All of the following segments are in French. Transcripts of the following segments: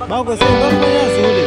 Bako sasa kama zuri.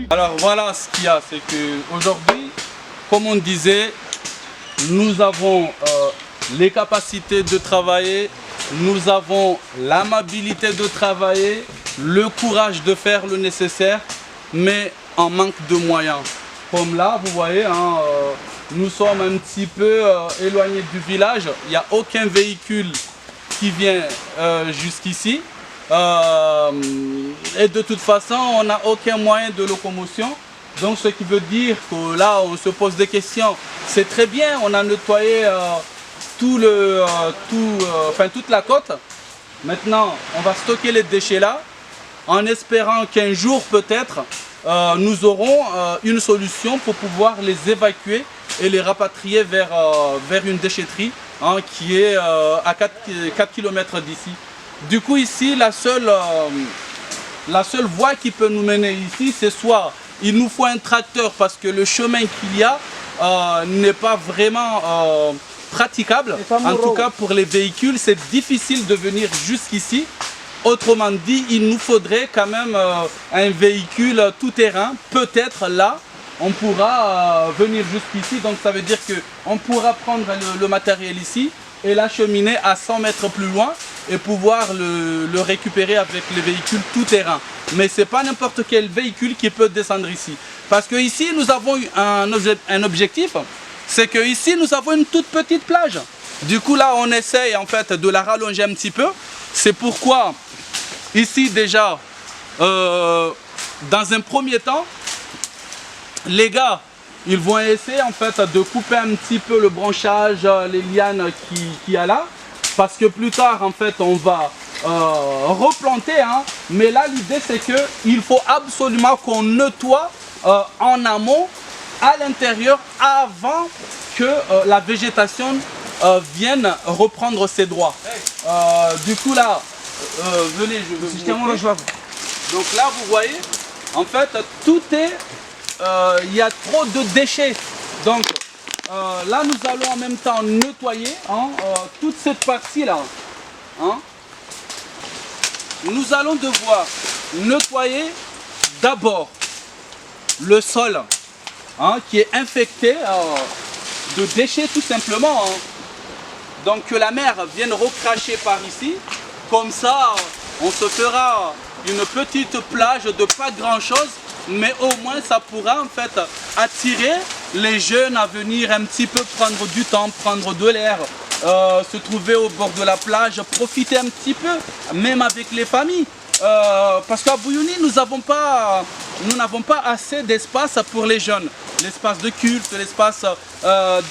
Alors voilà ce qu'il y a, c'est qu'aujourd'hui, comme on disait, nous avons les capacités de travailler, nous avons l'amabilité de travailler, le courage de faire le nécessaire, mais en manque de moyens. Comme là, vous voyez, hein, nous sommes un petit peu éloignés du village, il n'y a aucun véhicule qui vient jusqu'ici. Et de toute façon, on n'a aucun moyen de locomotion. Donc ce qui veut dire que là, on se pose des questions. C'est très bien, on a nettoyé toute la côte. Maintenant, on va stocker les déchets là, en espérant qu'un jour peut-être, nous aurons une solution pour pouvoir les évacuer et les rapatrier vers une déchetterie hein, qui est à 4 km d'ici. Du coup ici, la seule voie qui peut nous mener ici, c'est soit il nous faut un tracteur parce que le chemin qu'il y a n'est pas vraiment praticable. En tout cas pour les véhicules, c'est difficile de venir jusqu'ici. Autrement dit, il nous faudrait quand même un véhicule tout-terrain. Peut-être là, on pourra venir jusqu'ici. Donc ça veut dire qu'on pourra prendre le matériel ici et l'acheminer à 100 mètres plus loin et pouvoir le récupérer avec les véhicules tout-terrain. Mais ce n'est pas n'importe quel véhicule qui peut descendre ici. Parce que ici, nous avons un objectif, c'est qu'ici, nous avons une toute petite plage. Du coup, là, on essaye en fait de la rallonger un petit peu. C'est pourquoi, ici déjà, dans un premier temps, les gars, ils vont essayer en fait de couper un petit peu le branchage, les lianes qu'il y a là. Parce que plus tard, en fait, on va replanter. Hein. Mais là, l'idée, c'est qu'il faut absolument qu'on nettoie en amont, à l'intérieur, avant que la végétation vienne reprendre ses droits. Du coup, là, venez, je tiens mon joie. Donc là, vous voyez, en fait, tout est... il y a trop de déchets. Donc, là, nous allons en même temps nettoyer hein, toute cette partie-là. Hein. Nous allons devoir nettoyer d'abord le sol hein, qui est infecté de déchets tout simplement. Hein. Donc que la mer vienne recracher par ici. Comme ça, on se fera une petite plage de pas grand-chose. Mais au moins ça pourra en fait attirer les jeunes à venir un petit peu prendre du temps, prendre de l'air, se trouver au bord de la plage, profiter un petit peu, même avec les familles. Parce qu'à Bouyouni, nous n'avons pas assez d'espace pour les jeunes. L'espace de culte, l'espace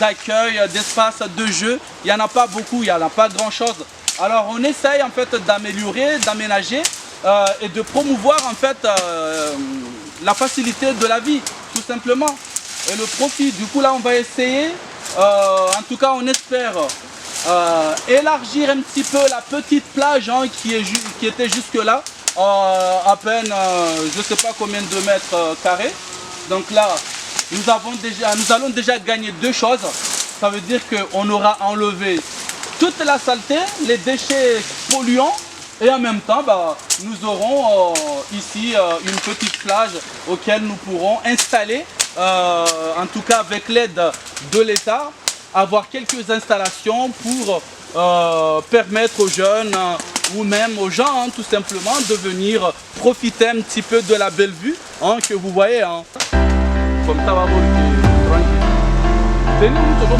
d'accueil, d'espace de jeu, il n'y en a pas beaucoup, il n'y en a pas grand-chose. Alors on essaye en fait d'améliorer, d'aménager et de promouvoir en fait la facilité de la vie, tout simplement, et le profit. Du coup là on va essayer, en tout cas on espère élargir un petit peu la petite plage hein, qui était jusque là, à peine je ne sais pas combien de mètres carrés. Donc là nous allons déjà gagner deux choses. Ça veut dire qu'on aura enlevé toute la saleté, les déchets polluants. Et en même temps, nous aurons ici une petite plage auquel nous pourrons installer, en tout cas avec l'aide de l'État, avoir quelques installations pour permettre aux jeunes ou même aux gens hein, tout simplement de venir profiter un petit peu de la belle vue hein, que vous voyez. Hein. Comme ça va tranquille. C'est nous toujours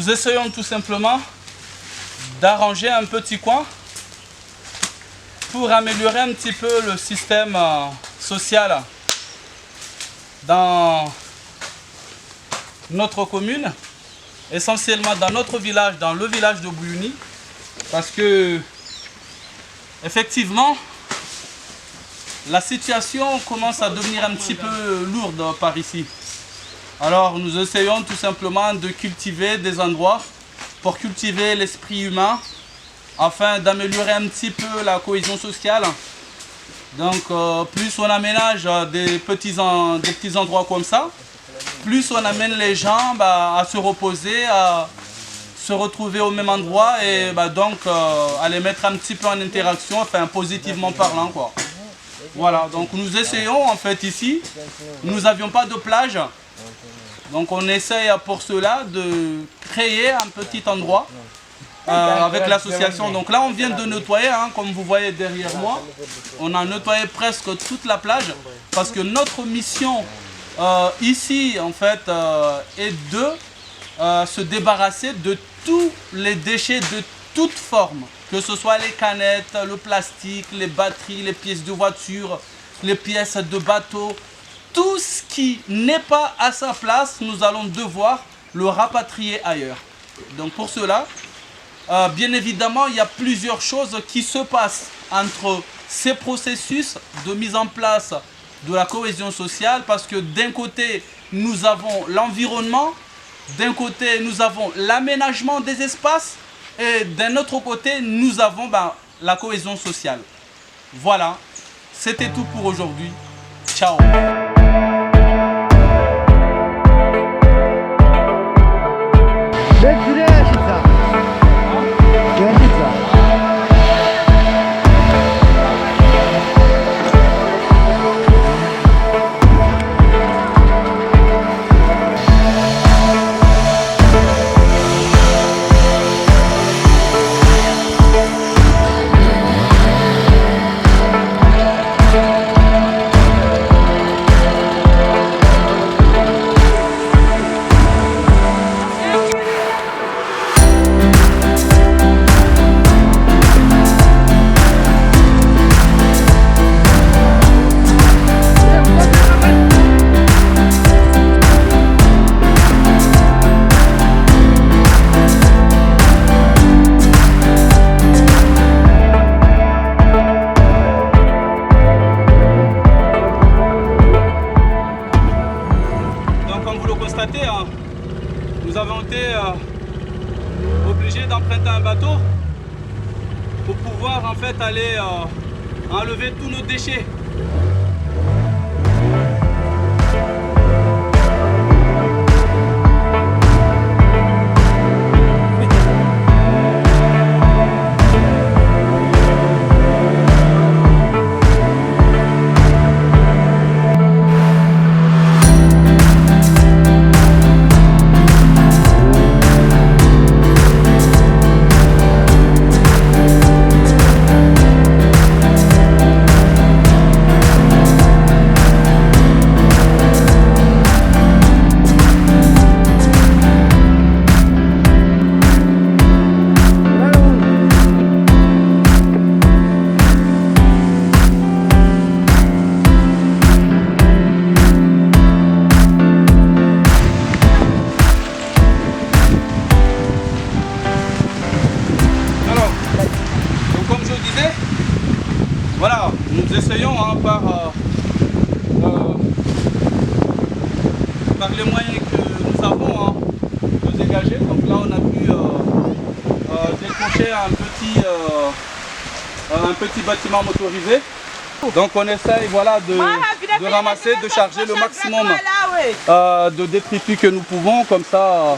nous essayons tout simplement d'arranger un petit coin pour améliorer un petit peu le système social dans notre commune, essentiellement dans notre village, dans le village de Bouyouni, parce que effectivement la situation commence à devenir un petit peu lourde par ici. Alors nous essayons tout simplement de cultiver des endroits pour cultiver l'esprit humain afin d'améliorer un petit peu la cohésion sociale. Donc plus on aménage des petits endroits comme ça, plus on amène les gens à se reposer, à se retrouver au même endroit et donc à les mettre un petit peu en interaction, enfin positivement parlant quoi. Voilà, donc nous essayons en fait ici, nous n'avions pas de plage, donc on essaye pour cela de créer un petit endroit avec l'association. Donc là on vient de nettoyer, hein, comme vous voyez derrière moi, on a nettoyé presque toute la plage parce que notre mission ici en fait est de se débarrasser de tous les déchets de toute forme, que ce soit les canettes, le plastique, les batteries, les pièces de voiture, les pièces de bateau, tout ce qui n'est pas à sa place, nous allons devoir le rapatrier ailleurs. Donc pour cela, bien évidemment, il y a plusieurs choses qui se passent entre ces processus de mise en place de la cohésion sociale, parce que d'un côté, nous avons l'environnement, d'un côté, nous avons l'aménagement des espaces, et d'un autre côté, nous avons la cohésion sociale. Voilà, c'était tout pour aujourd'hui. Ciao. Nous avons été obligés d'emprunter un bateau pour pouvoir en fait aller enlever tous nos déchets. Voilà, nous essayons par les moyens que nous avons de dégager. Donc là on a pu décrocher un petit bâtiment motorisé. Donc on essaye voilà, de ramasser, de charger le maximum de détritus que nous pouvons. Comme ça,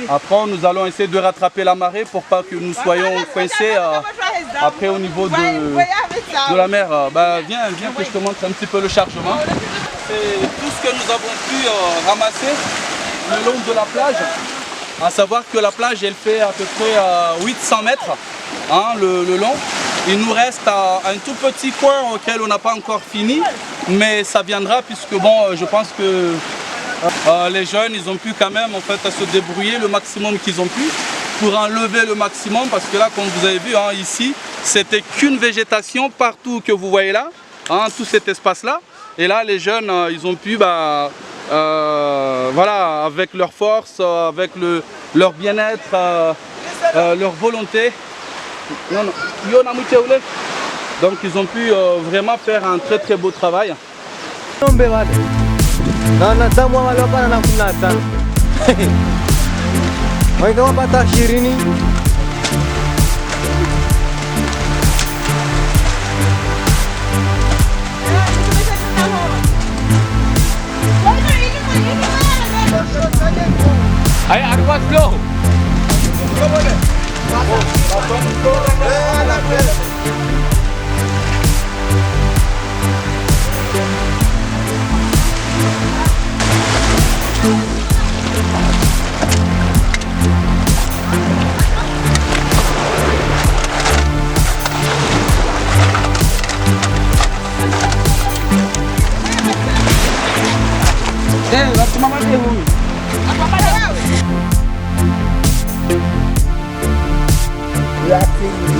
après nous allons essayer de rattraper la marée pour pas que nous soyons coincés après au niveau de la mer. Viens que je te montre un petit peu le chargement. C'est tout ce que nous avons pu ramasser le long de la plage. À savoir que la plage elle fait à peu près 800 mètres le long. Il nous reste un tout petit coin auquel on n'a pas encore fini, mais ça viendra puisque bon, je pense que Les jeunes, ils ont pu quand même en fait se débrouiller le maximum qu'ils ont pu pour enlever le maximum, parce que là, comme vous avez vu, hein, ici, c'était qu'une végétation partout que vous voyez là, hein, tout cet espace-là. Et là, les jeunes, ils ont pu, voilà, avec leur force, avec leur bien-être, leur volonté. Donc, ils ont pu vraiment faire un très très beau travail. Ayo, aku slow.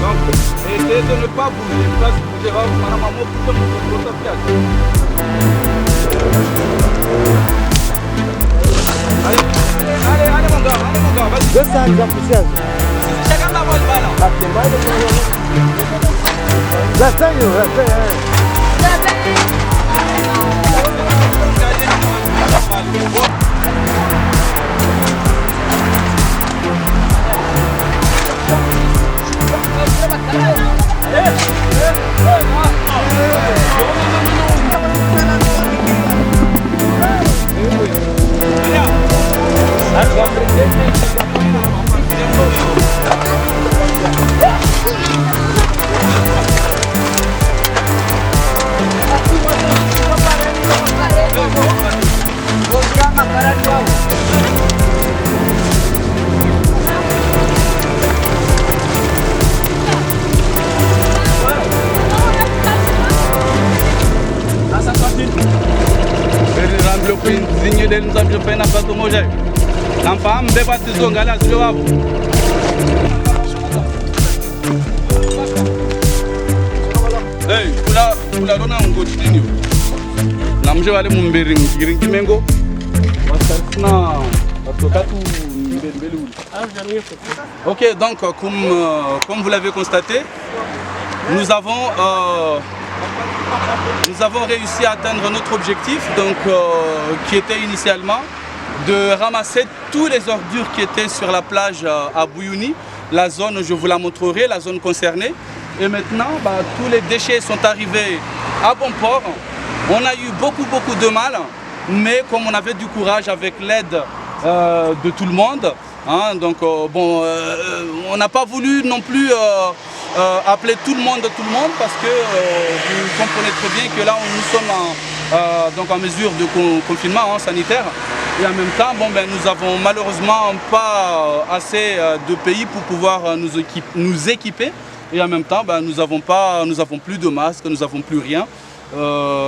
Donc, essayez de ne pas bouger, parce que vous allez voir, maman, pourquoi vous ne pouvez allez mon gars, vas-y. Chacun d'abord le Ok, donc comme vous l'avez constaté, nous avons réussi à atteindre notre objectif, donc, qui était initialement de ramasser tous les ordures qui étaient sur la plage à Bouyouni. La zone, je vous la montrerai, la zone concernée. Et maintenant, tous les déchets sont arrivés à bon port. On a eu beaucoup de mal, mais comme on avait du courage avec l'aide de tout le monde, hein, donc on n'a pas voulu non plus appeler tout le monde parce que vous comprenez très bien que là nous sommes donc en mesure de confinement sanitaire, et en même temps nous avons malheureusement pas assez de pays pour pouvoir nous équiper, et en même temps nous avons plus de masques, nous n'avons plus rien.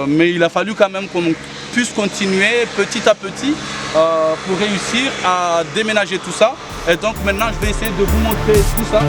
Mais il a fallu quand même qu'on puisse continuer petit à petit pour réussir à déménager tout ça. Et donc maintenant je vais essayer de vous montrer tout ça.